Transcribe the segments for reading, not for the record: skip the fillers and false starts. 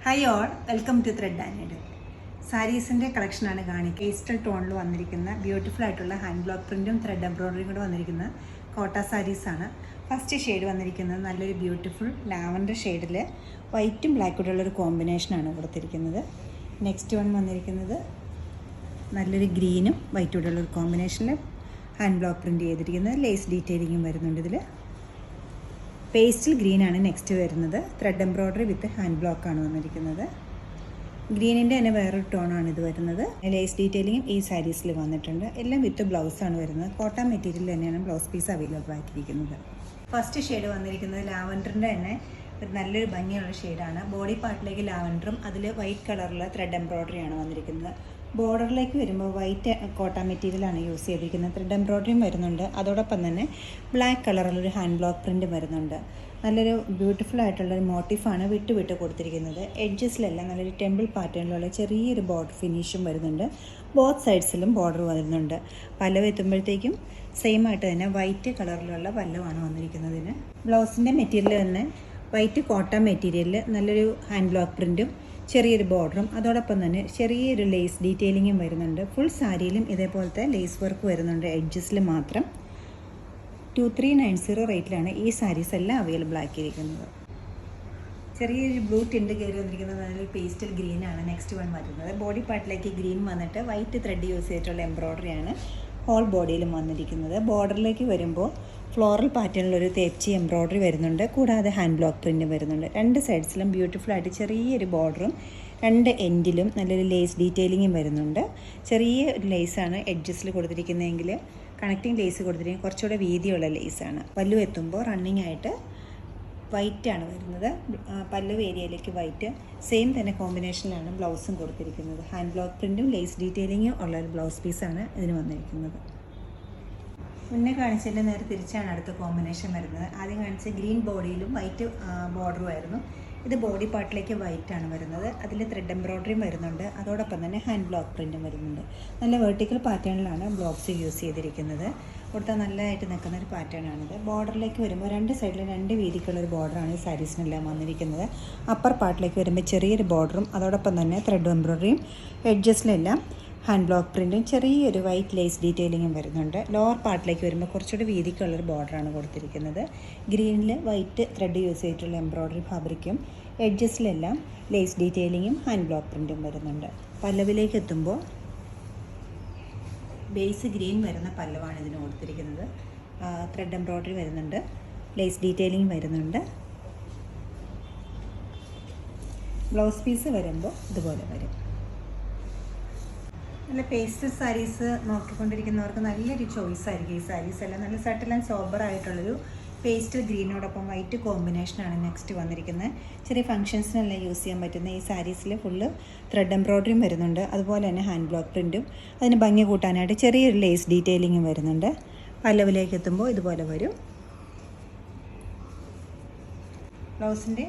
Hi all, welcome to thread and needle. സാരീസിൻ്റെ കളക്ഷനാണ് കാണിക്കുക. പേസ്റ്റൽ ടോണിൽ വന്നിരിക്കുന്ന ബ്യൂട്ടിഫുൾ ആയിട്ടുള്ള ഹാൻഡ് ബ്ലോക്ക് പ്രിൻറ്റും ത്രെഡ് എംബ്രോയ്ഡറിയും കൂടെ വന്നിരിക്കുന്ന കോട്ട സാരീസാണ്. ഫസ്റ്റ് ഷെയ്ഡ് വന്നിരിക്കുന്നത് നല്ലൊരു ബ്യൂട്ടിഫുൾ ലാവൻഡർ ഷെയ്ഡിൽ വൈറ്റും ബ്ലാക്കും ഉള്ളൊരു കോമ്പിനേഷനാണ് കൊടുത്തിരിക്കുന്നത്. നെക്സ്റ്റ് വൺ വന്നിരിക്കുന്നത് നല്ലൊരു ഗ്രീനും വൈറ്റും ഉള്ളൊരു കോമ്പിനേഷനിൽ ഹാൻഡ് ബ്ലോക്ക് പ്രിൻറ്റ് ചെയ്തിരിക്കുന്നത്. ലേസ് ഡീറ്റെയിലിങ്ങും വരുന്നുണ്ട് ഇതിൽ. പേസ്റ്റൽ ഗ്രീനാണ് നെക്സ്റ്റ് വരുന്നത്. ത്രെഡ് എംബ്രോയ്ഡറി വിത്ത് ഹാൻഡ് ബ്ലോക്കാണ് വന്നിരിക്കുന്നത്. ഗ്രീനിൻ്റെ തന്നെ വേറൊരു ടോണാണ് ഇത് വരുന്നത്. ലേസ് ഡീറ്റെയിലിങ്ങും ഈ സാരീസിൽ വന്നിട്ടുണ്ട്. എല്ലാം വിത്ത് ബ്ലൗസാണ് വരുന്നത്. കോട്ടൺ മെറ്റീരിയൽ തന്നെയാണ് ബ്ലൗസ് പീസ് അവൈലബിൾ ആക്കിയിരിക്കുന്നത്. ഫസ്റ്റ് ഷെയ്ഡ് വന്നിരിക്കുന്നത് ലാവൻഡറിൻ്റെ തന്നെ ഒരു നല്ലൊരു ഭംഗിയുള്ള ഷെയ്ഡാണ്. ബോഡി പാർട്ടിലേക്ക് ലാവൻഡറും അതിൽ വൈറ്റ് കളറുള്ള ത്രെഡ് എംബ്രോയ്ഡറിയാണ് വന്നിരിക്കുന്നത്. ബോർഡറിലേക്ക് വരുമ്പോൾ വൈറ്റ് കോട്ടൺ മെറ്റീരിയലാണ് യൂസ് ചെയ്തിരിക്കുന്നത്. ത്രെഡ് എംബ്രോയ്ഡറിയും വരുന്നുണ്ട്. അതോടൊപ്പം തന്നെ ബ്ലാക്ക് കളറിലൊരു ഹാൻഡ് ബ്ലോക്ക് പ്രിൻറ്റും വരുന്നുണ്ട്. നല്ലൊരു ബ്യൂട്ടിഫുൾ ആയിട്ടുള്ളൊരു മോട്ടീഫാണ് വിട്ട് കൊടുത്തിരിക്കുന്നത്. എഡ്ജസിലെല്ലാം നല്ലൊരു ടെമ്പിൾ പാറ്റേണിലുള്ള ചെറിയൊരു ബോർഡർ ഫിനിഷും വരുന്നുണ്ട്. ബോത്ത് സൈഡ്സിലും ബോർഡർ വരുന്നുണ്ട്. പല്ലവ് എത്തുമ്പോഴത്തേക്കും സെയിം ആയിട്ട് തന്നെ വൈറ്റ് കളറിലുള്ള പല്ലവാണ് വന്നിരിക്കുന്നതിന്. ബ്ലൗസിൻ്റെ മെറ്റീരിയൽ തന്നെ വൈറ്റ് കോട്ടൺ മെറ്റീരിയലിൽ നല്ലൊരു ഹാൻഡ് ബ്ലോക്ക് പ്രിൻറ്റും ചെറിയൊരു ബോർഡറും അതോടൊപ്പം തന്നെ ചെറിയൊരു ലേസ് ഡീറ്റെയിലിങ്ങും വരുന്നുണ്ട്. ഫുൾ സാരിയിലും ഇതേപോലത്തെ ലേസ് വർക്ക് വരുന്നുണ്ട്. എഡ്ജസിൽ മാത്രം 2390 റേറ്റിലാണ് ഈ സാരീസ് എല്ലാം അവൈലബിൾ ആക്കിയിരിക്കുന്നത്. ചെറിയൊരു ബ്ലൂ ടിൻറ്റ് കയറി വന്നിരിക്കുന്നത് നല്ലൊരു പേസ്റ്റൽ ഗ്രീനാണ് നെക്സ്റ്റ് വൺ വരുന്നത്. ബോഡി പാർട്ടിലേക്ക് ഗ്രീൻ വന്നിട്ട് വൈറ്റ് ത്രെഡ് യൂസ് ചെയ്തിട്ടുള്ള എംബ്രോയ്ഡറിയാണ് ഹോൾ ബോഡിയിലും വന്നിരിക്കുന്നത്. ബോർഡറിലേക്ക് വരുമ്പോൾ ഫ്ലോറൽ പാറ്റേണിലൊരു തേപ്ചി എംബ്രോയ്ഡറി വരുന്നുണ്ട്. കൂടാതെ ഹാൻഡ് ബ്ലോക്ക് പ്രിൻറ്റ് വരുന്നുണ്ട്. രണ്ട് സൈഡ്സിലും ബ്യൂട്ടിഫുള്ളായിട്ട് ചെറിയൊരു ബോർഡറും രണ്ട് എൻഡിലും നല്ലൊരു ലേസ് ഡീറ്റെയിലിങ്ങും വരുന്നുണ്ട്. ചെറിയ ഒരു ലേസാണ് എഡ്ജസിൽ കൊടുത്തിരിക്കുന്നതെങ്കിൽ കണക്റ്റിംഗ് ലേസ് കൊടുത്തിരിക്കുന്നത് കുറച്ചുകൂടെ വീതിയുള്ള ലേസാണ്. പല്ലു എത്തുമ്പോൾ റണ്ണിങ് ആയിട്ട് വൈറ്റാണ് വരുന്നത്. പല്ലു ഏരിയയിലേക്ക് വൈറ്റ് സെയിം തന്നെ കോമ്പിനേഷനിലാണ് ബ്ലൗസും കൊടുത്തിരിക്കുന്നത്. ഹാൻഡ് ബ്ലോക്ക് പ്രിൻറ്റും ലേസ് ഡീറ്റെയിലിങ്ങും ഉള്ളൊരു ബ്ലൗസ് പീസാണ് ഇതിന് വന്നിരിക്കുന്നത്. മുന്നേ കാണിച്ചതിൻ്റെ നേരെ തിരിച്ചാണ് അടുത്ത കോമ്പിനേഷൻ വരുന്നത്. ആദ്യം കാണിച്ച ഗ്രീൻ ബോഡിയിലും വൈറ്റ് ബോർഡറുമായിരുന്നു. ഇത് ബോഡി പാർട്ടിലേക്ക് വൈറ്റാണ് വരുന്നത്. അതിൽ ത്രെഡ് എംബ്രോയ്ഡറിയും വരുന്നുണ്ട്. അതോടൊപ്പം തന്നെ ഹാൻഡ് ബ്ലോക്ക് പ്രിൻറ്റും വരുന്നുണ്ട്. നല്ല വെർട്ടിക്കൽ പാറ്റേണിലാണ് ബ്ലോക്സ് യൂസ് ചെയ്തിരിക്കുന്നത്. കൊടുത്താൽ നല്ലതായിട്ട് നിൽക്കുന്ന ഒരു പാറ്റേണാണിത്. ബോർഡറിലേക്ക് വരുമ്പോൾ രണ്ട് സൈഡിലും രണ്ട് വീതിക്കുള്ളൊരു ബോർഡറാണ് ഈ സാരീസിനെല്ലാം വന്നിരിക്കുന്നത്. അപ്പർ പാർട്ടിലേക്ക് വരുമ്പോൾ ചെറിയൊരു ബോർഡറും അതോടൊപ്പം തന്നെ ത്രെഡ് എംബ്രോയ്ഡറിയും എഡ്ജസിലെല്ലാം ഹാൻഡ് ബ്ലോക്ക് പ്രിൻറ്റും ചെറിയൊരു വൈറ്റ് ലേസ് ഡീറ്റെയിലിങ്ങും വരുന്നുണ്ട്. ലോവർ പാർട്ടിലേക്ക് വരുമ്പോൾ കുറച്ചുകൂടി വീതിക്കുള്ളൊരു ബോർഡറാണ് കൊടുത്തിരിക്കുന്നത്. ഗ്രീനിൽ വൈറ്റ് ത്രെഡ് യൂസ് ചെയ്തിട്ടുള്ള എംബ്രോയ്ഡറി ഫാബ്രിക്കും എഡ്ജസിലെല്ലാം ലേസ് ഡീറ്റെയിലിങ്ങും ഹാൻഡ് ബ്ലോക്ക് പ്രിൻറ്റും വരുന്നുണ്ട്. പല്ലവിലേക്ക് എത്തുമ്പോൾ ബേസ് ഗ്രീൻ വരുന്ന പല്ലവാണ് ഇതിന് കൊടുത്തിരിക്കുന്നത്. ത്രെഡ് എംബ്രോയ്ഡറി വരുന്നുണ്ട്. ലേസ് ഡീറ്റെയിലിംഗ് വരുന്നുണ്ട്. ബ്ലൗസ് പീസ് വരുമ്പോൾ ഇതുപോലെ വരും. നല്ല പേസ്റ്റൽ സാരീസ് നോക്കിക്കൊണ്ടിരിക്കുന്നവർക്ക് നല്ലൊരു ചോയ്സ് ആയിരിക്കും ഈ സാരീസ് എല്ലാം. നല്ല സട്ടിൽ ആൻഡ് സോബർ ആയിട്ടുള്ളൊരു പേസ്റ്റൽ ഗ്രീനോടൊപ്പം വൈറ്റ് കോമ്പിനേഷനാണ് നെക്സ്റ്റ് വന്നിരിക്കുന്നത്. ചെറിയ ഫംഗ്ഷൻസിനെല്ലാം യൂസ് ചെയ്യാൻ പറ്റുന്ന ഈ സാരീസിൽ ഫുള്ള് ത്രെഡ് എംബ്രോയ്ഡറിയും വരുന്നുണ്ട്. അതുപോലെ തന്നെ ഹാൻഡ് ബ്ലോക്ക് പ്രിൻറ്റും അതിന് ഭംഗി കൂട്ടാനായിട്ട് ചെറിയൊരു ലേസ് ഡീറ്റെയിലിങ്ങും വരുന്നുണ്ട്. പല്ലവിലേക്ക് എത്തുമ്പോൾ ഇതുപോലെ വരും. ബ്ലൗസിൻ്റെ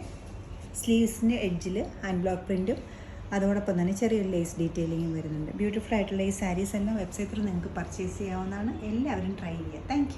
സ്ലീവ്സിൻ്റെ എഡ്ജിൽ ഹാൻഡ് ബ്ലോക്ക് പ്രിൻറ്റും അതോടൊപ്പം തന്നെ ചെറിയൊരു ലേസ് ഡീറ്റെയിലിങ്ങും വരുന്നുണ്ട്. ബ്യൂട്ടിഫുൾ ആയിട്ടുള്ള ഈ സാരീസ് എല്ലാം വെബ്സൈറ്റിൽ നിങ്ങൾക്ക് പർച്ചേസ് ചെയ്യാവുന്നതാണ്. എല്ലാവരും ട്രൈ ചെയ്യുക. താങ്ക്